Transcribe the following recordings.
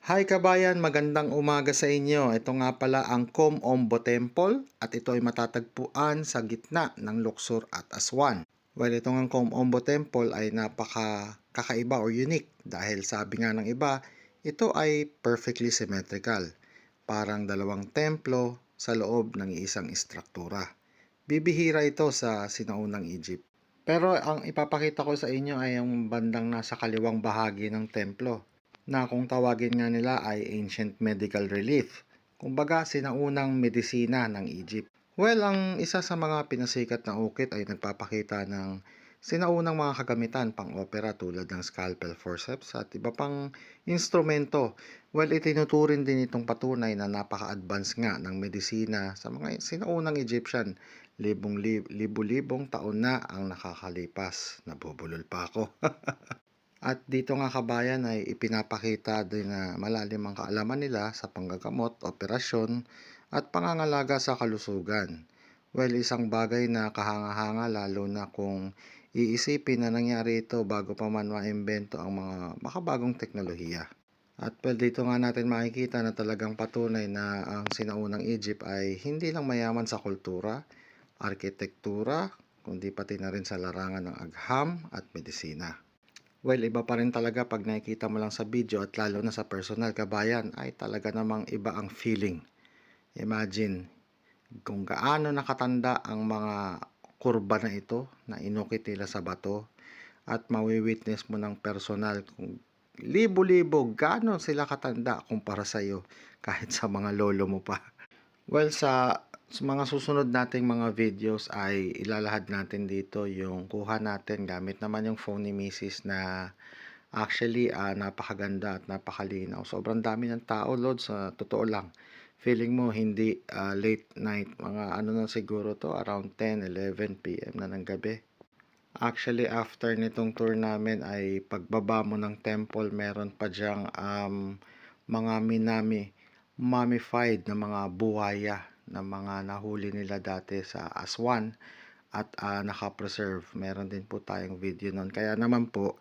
Hi kabayan, magandang umaga sa inyo. Ito nga pala ang Comombo Temple at ito ay matatagpuan sa gitna ng Luxor at Aswan. Well, ito nga Comombo Temple ay kakaiba or unique dahil sabi nga ng iba, ito ay perfectly symmetrical. Parang dalawang templo sa loob ng isang istruktura. Bibihira ito sa sinaunang Egypt. Pero ang ipapakita ko sa inyo ay ang bandang nasa kaliwang bahagi ng templo na kung tawagin nga nila ay ancient medical relief. Kumbaga, sinaunang medisina ng Egypt. Well, ang isa sa mga pinasikat na ukit ay nagpapakita ng sinaunang mga kagamitan pang-opera tulad ng scalpel forceps at iba pang instrumento. Well, itinuturin din itong patunay na napaka-advance nga ng medisina sa mga sinaunang Egyptian. Libu-libong taon na ang nakakalipas. Nabubulol pa ako. At dito nga kabayan ay ipinapakita din na malalim ang kaalaman nila sa panggagamot, operasyon at pangangalaga sa kalusugan. Well, isang bagay na kahanga-hanga lalo na kung iisipin na nangyari ito bago pa man maimbento ang mga makabagong teknolohiya. At well, dito nga natin makikita na talagang patunay na ang sinaunang Egypt ay hindi lang mayaman sa kultura, arkitektura, kundi pati na rin sa larangan ng agham at medisina. Well, iba pa rin talaga pag nakikita mo lang sa video at lalo na sa personal kabayan ay talaga namang iba ang feeling. Imagine kung gaano nakatanda ang mga kurba na ito na inukit nila sa bato at mawi-witness mo ng personal kung libo-libo gaano sila katanda kumpara sa iyo kahit sa mga lolo mo pa. Well, sa mga susunod nating mga videos ay ilalahad natin dito yung kuha natin gamit naman yung phone ni Mrs. na actually napakaganda at napakalinaw. Sobrang dami ng tao, Lord, sa totoo lang. Feeling mo hindi late night, mga ano na siguro to, around 10, 11 p.m. na ng gabi. Actually, after nitong tour namin ay pagbaba mo ng temple, meron pa diyang mga mummified na mga buhaya na mga nahuli nila dati sa Aswan at nakapreserve. Meron din po tayong video nun. Kaya naman po,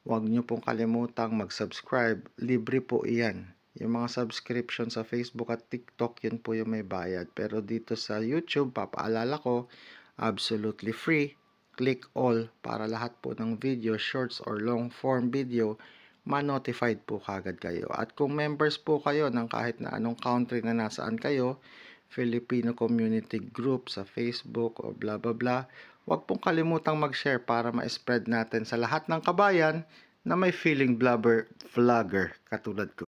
huwag nyo pong kalimutang mag-subscribe. Libre po iyan. Yung mga subscription sa Facebook at TikTok, yun po yung may bayad. Pero dito sa YouTube, papaalala ko, absolutely free. Click all para lahat po ng video, shorts or long form video, ma-notified po kagad kayo. At kung members po kayo ng kahit na anong country na nasaan kayo, Filipino Community Group sa Facebook o bla bla bla, huwag pong kalimutang mag-share para ma-spread natin sa lahat ng kabayan na may feeling blubber vlogger katulad ko.